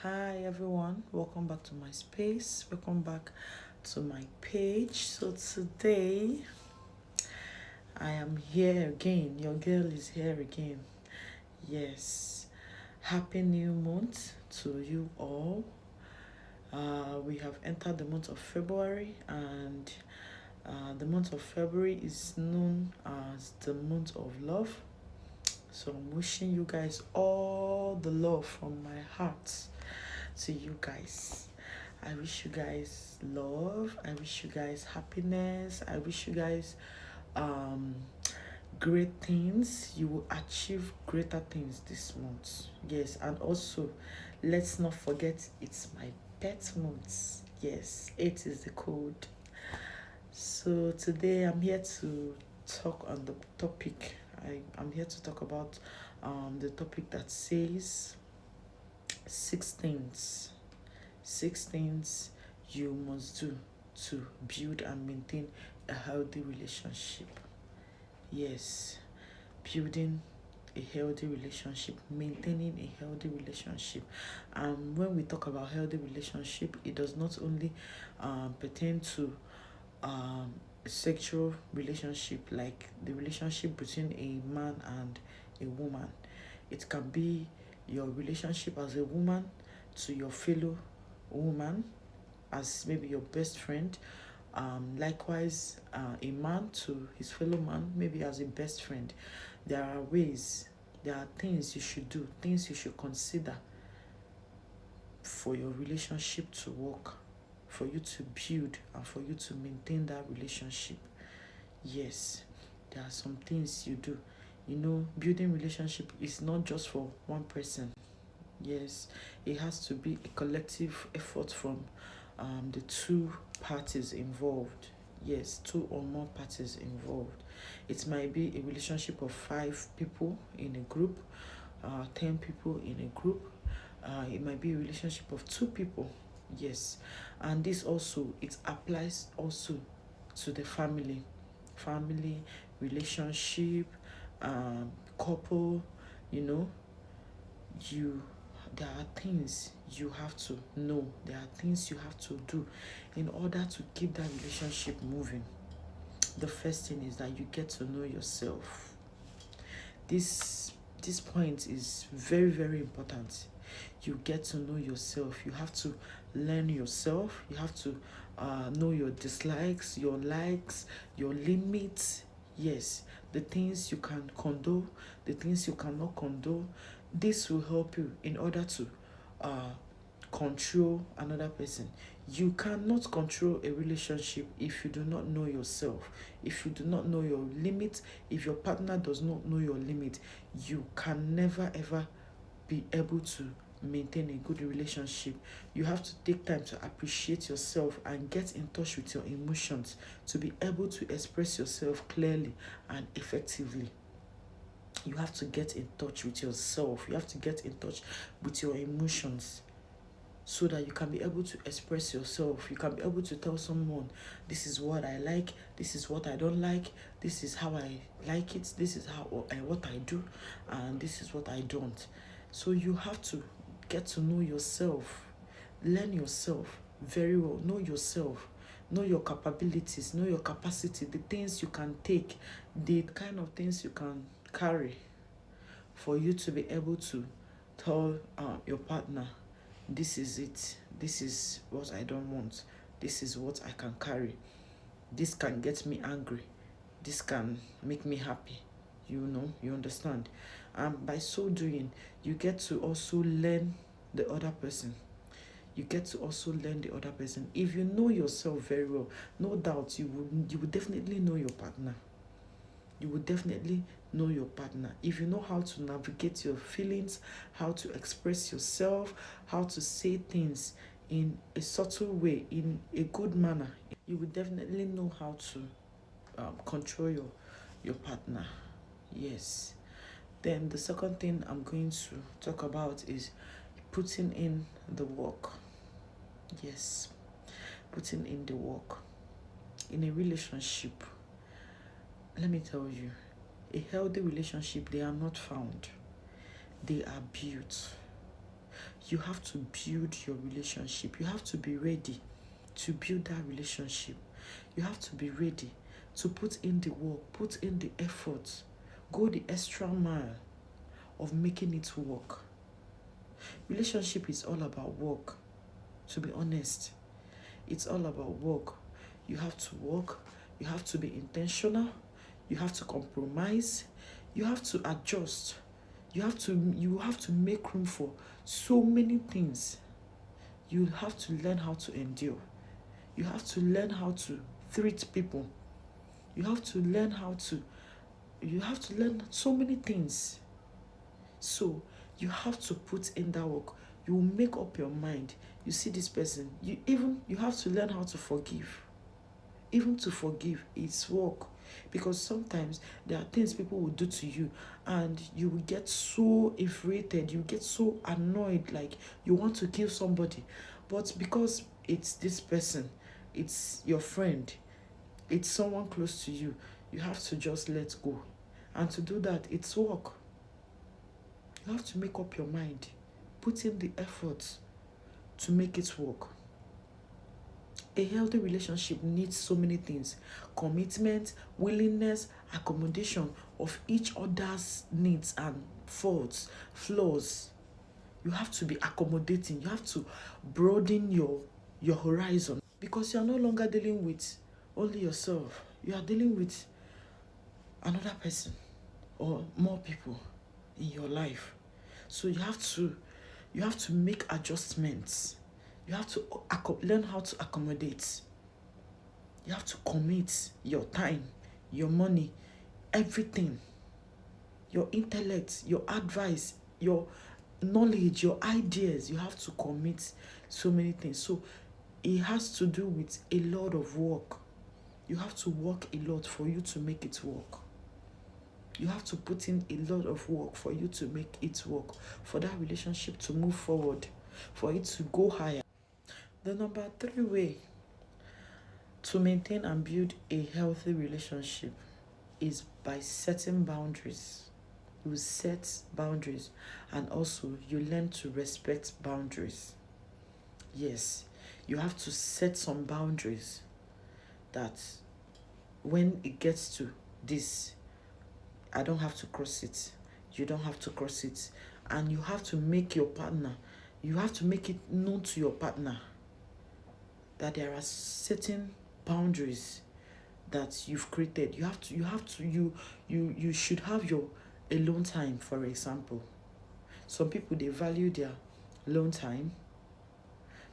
Hi everyone, welcome back to my space. Welcome back to my page. So today I am here again. Your girl is here again. Yes, happy new month to you all. We have entered the month of February, and the month of February is known as the month of love. So I'm wishing you guys all the love from my heart to you guys. I wish you guys love. I wish you guys happiness. I wish you guys um great things. You will achieve greater things this month. Yes, and also let's not forget it's my pet month. Yes, 8 is the code. So today I'm here to talk on the topic. I'm here to talk about the topic that says 6 things. 6 things you must do to build and maintain a healthy relationship. Yes, building a healthy relationship, maintaining a healthy relationship. And when we talk about healthy relationship, it does not only pertain to a sexual relationship, like the relationship between a man and a woman. It can be your relationship as a woman to your fellow woman, as maybe your best friend. Likewise, a man to his fellow man, maybe as a best friend. There are ways, there are things you should do, things you should consider for your relationship to work, for you to build, and for you to maintain that relationship. Yes, there are some things you do. Building relationship is not just for one person. Yes, it has to be a collective effort from the two parties involved. Yes, two or more parties involved. It might be a relationship of 5 people in a group, 10 people in a group. It might be a relationship of 2 people. Yes, and this also, it applies also to the family relationship, couple. You know, you there are things you have to know, there are things you have to do in order to keep that relationship moving. The first thing is that you get to know yourself. This point is very, very important. You get to know yourself. You have to learn yourself. You have to know your dislikes, your likes, your limits. Yes, the things you can condone, the things you cannot condone. This will help you in order to uh, control another person. You cannot control a relationship if you do not know yourself, if you do not know your limit. If your partner does not know your limit, you can never ever be able to maintain a good relationship. You have to take time to appreciate yourself and get in touch with your emotions to be able to express yourself clearly and effectively. You have to get in touch with yourself. You have to get in touch with your emotions so that you can be able to express yourself. You can be able to tell someone, this is what I like, this is what I don't like, this is how I like it, this is how what I do, and this is what I don't. So you have to get to know yourself, learn yourself very well, know yourself, know your capabilities, know your capacity, the things you can take, the kind of things you can carry, for you to be able to tell your partner, this is it, this is what I don't want, this is what I can carry, this can get me angry, this can make me happy. You understand. And by so doing, you get to also learn the other person. You get to also learn the other person. If you know yourself very well, no doubt you will definitely know your partner. You will definitely know your partner. If you know how to navigate your feelings, how to express yourself, how to say things in a subtle way, in a good manner, you will definitely know how to control your partner. Yes. Then the second thing I'm going to talk about is putting in the work. Yes, putting in the work. In a relationship, let me tell you, a healthy relationship, they are not found, they are built. you have to build your relationship. You have to be ready to build that relationship. You have to be ready to put in the work, put in the effort, go the extra mile of making it work. Relationship is all about work, to be honest. It's all about work. You have to work, you have to be intentional, you have to compromise, you have to adjust, you have to make room for so many things. You have to learn how to endure. You have to learn how to treat people. You have to learn so many things. So you have to put in that work. You will make up your mind. You see this person, you have to learn how to forgive. Even to forgive, it's work. Because sometimes there are things people will do to you and you will get so infuriated, you get so annoyed, like you want to kill somebody. But because it's this person, it's your friend, it's someone close to you, you have to just let go. And to do that, it's work. You have to make up your mind, put in the effort to make it work. A healthy relationship needs so many things: commitment, willingness, accommodation of each other's needs and faults, flaws. You have to be accommodating. You have to broaden your horizon, because you are no longer dealing with only yourself. You are dealing with another person or more people in your life. So you have to make adjustments. You have to learn how to accommodate. You have to commit your time, your money, everything, your intellect, your advice, your knowledge, your ideas. You have to commit so many things. So it has to do with a lot of work. You have to work a lot for you to make it work. You have to put in a lot of work for you to make it work, for that relationship to move forward, for it to go higher. The number 3 way to maintain and build a healthy relationship is by setting boundaries. You set boundaries, and also you learn to respect boundaries. Yes, you have to set some boundaries that when it gets to this, I don't have to cross it. You don't have to cross it. And you have to make your partner, you have to make it known to your partner that there are certain boundaries that you've created. You should have your alone time, for example. Some people, they value their alone time.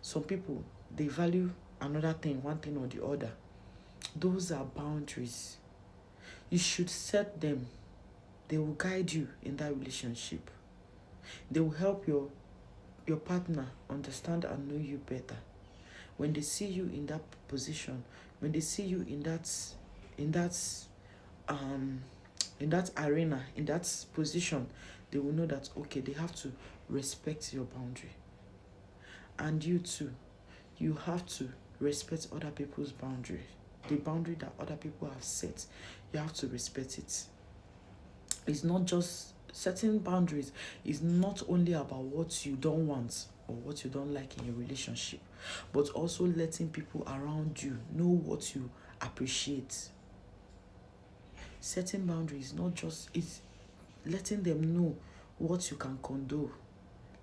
Some people, they value another thing, one thing or the other. Those are boundaries. You should set them. They will guide you in that relationship. They will help your partner understand and know you better. When they see you in that position, when they see you in that arena, in that position, they will know that, okay, they have to respect your boundary. And you too, you have to respect other people's boundaries. The boundary that other people have set, you have to respect it. It's not just setting boundaries, is not only about what you don't want or what you don't like in your relationship, but also letting people around you know what you appreciate. Setting boundaries, not just, it's letting them know what you can condone,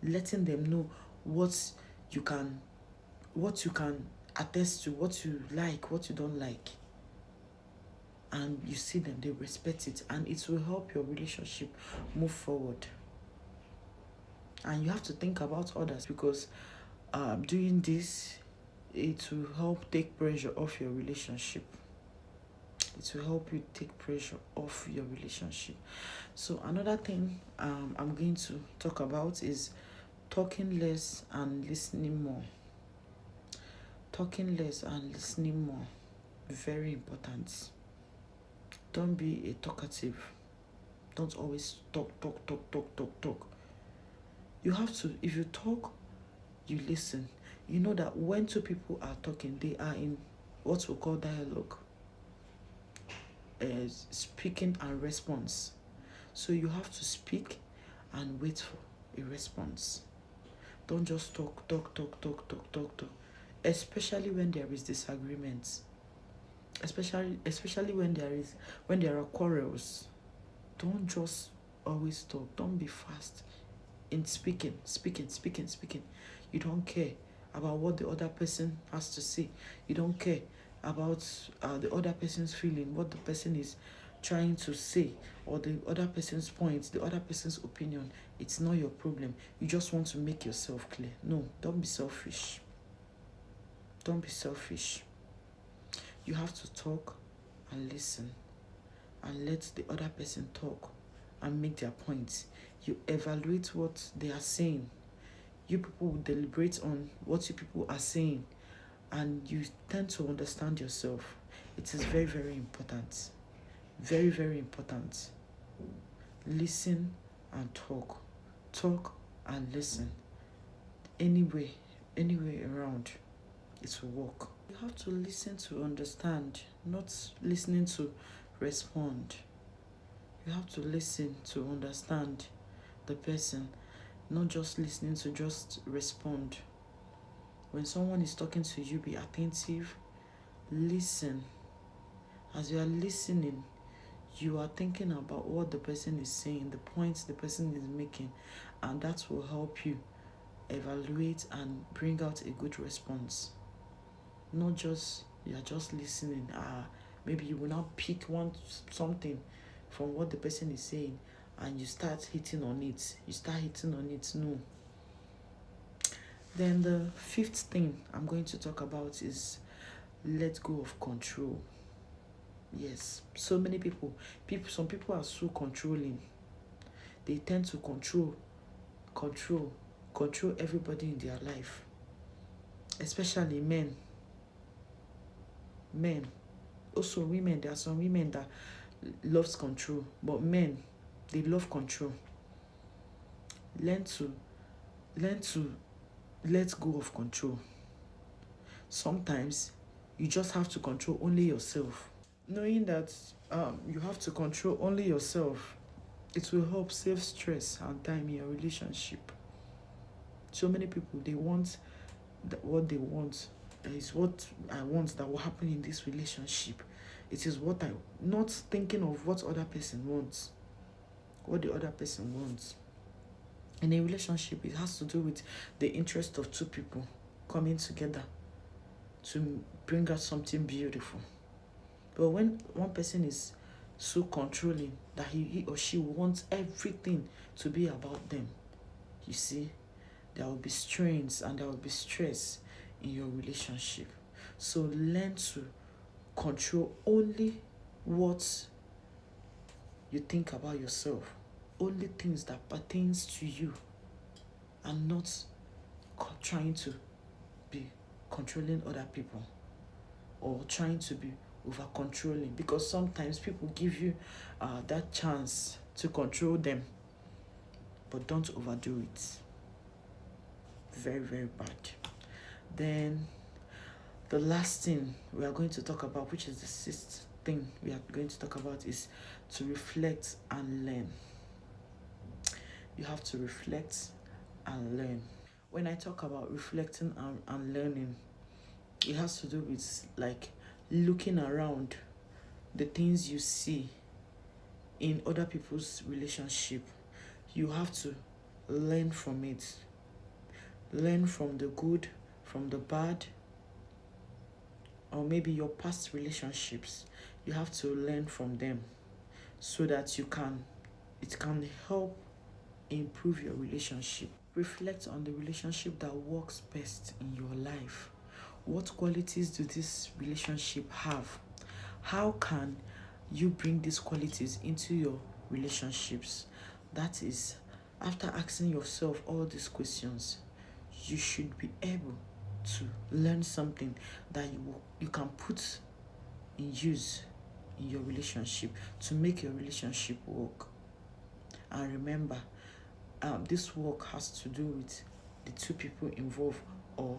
letting them know what you can attest to, what you like, what you don't like. And you see them, they respect it, and it will help your relationship move forward. And you have to think about others, because doing this, it will help take pressure off your relationship. It will help you take pressure off your relationship. So another thing I'm going to talk about is talking less and listening more. Talking less and listening more. Very important. Don't be a talkative. Don't always talk. You have to, if you talk, you listen. You know that when two people are talking, they are in what we call dialogue, speaking and response. So you have to speak and wait for a response. Don't just talk. Especially when there is disagreements. Especially when there are quarrels. Don't just always talk. Don't be fast in speaking. You don't care about what the other person has to say. You don't care about the other person's feeling, what the person is trying to say, or the other person's points, the other person's opinion. It's not your problem. You just want to make yourself clear. No, don't be selfish. Don't be selfish. You have to talk and listen and let the other person talk and make their points. You evaluate what they are saying. You people will deliberate on what you people are saying, and you tend to understand yourself. It is very, very important. Very, very important. Listen and talk. Talk and listen. Anyway around, it will work. You have to listen to understand, not listening to respond. You have to listen to understand the person, not just listening to just respond. When someone is talking to you, be attentive, listen. As you are listening, you are thinking about what the person is saying, the points the person is making, and that will help you evaluate and bring out a good response. Not just you're just listening. Maybe you will now pick something from what the person is saying and you start hitting on it. No. Then the fifth thing I'm going to talk about is let go of control. Yes, so many some people are so controlling. They tend to control everybody in their life, especially men. Also women. There are some women that loves control, but men, they love control. Learn to let go of control. Sometimes you just have to control only yourself. Knowing that you have to control only yourself, it will help save stress and time in your relationship. So many people, they want what they want is what I want that will happen in this relationship. It is what not thinking of what other person wants, what the other person wants. In a relationship, it has to do with the interest of two people coming together to bring out something beautiful. But when one person is so controlling that he or she wants everything to be about them, you see, there will be strains and there will be stress in your relationship. So learn to control only what you think about yourself, only things that pertains to you, and not trying to be controlling other people or trying to be over controlling, because sometimes people give you that chance to control them, but don't overdo it. Very, very bad. Then the last thing we are going to talk about, which is the sixth thing we are going to talk about, is to reflect and learn. You have to reflect and learn. When I talk about reflecting and learning, it has to do with like looking around the things you see in other people's relationship. You have to learn from it. Learn from the good, from the bad, or maybe your past relationships. You have to learn from them so that it can help improve your relationship. Reflect on the relationship that works best in your life. What qualities do this relationship have? How can you bring these qualities into your relationships? That is, after asking yourself all these questions, you should be able to learn something that you can put in use in your relationship to make your relationship work. And remember, this work has to do with the two people involved, or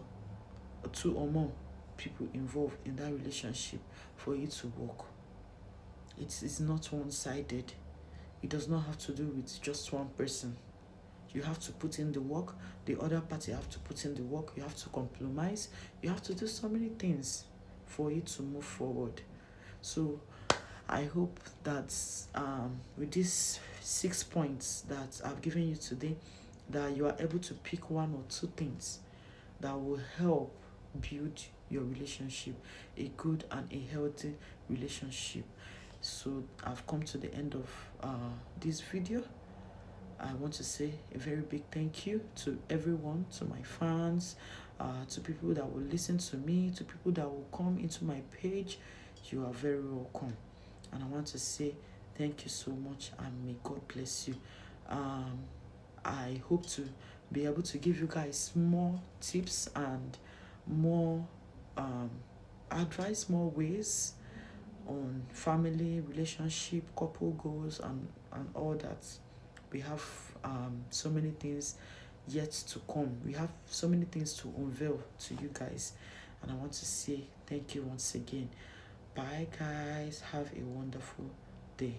two or more people involved in that relationship for it to work. It is not one-sided. It does not have to do with just one person. You have to put in the work. The other party have to put in the work. You have to compromise. You have to do so many things for it to move forward. So I hope that with these 6 points that I've given you today, that you are able to pick one or two things that will help build your relationship, a good and a healthy relationship. So I've come to the end of this video. I want to say a very big thank you to everyone, to my fans, to people that will listen to me, to people that will come into my page. You are very welcome. And I want to say thank you so much, and may God bless you. I hope to be able to give you guys more tips and more advice, more ways on family, relationship, couple goals, and all that. We have so many things yet to come. We have so many things to unveil to you guys. And I want to say thank you once again. Bye, guys. Have a wonderful day.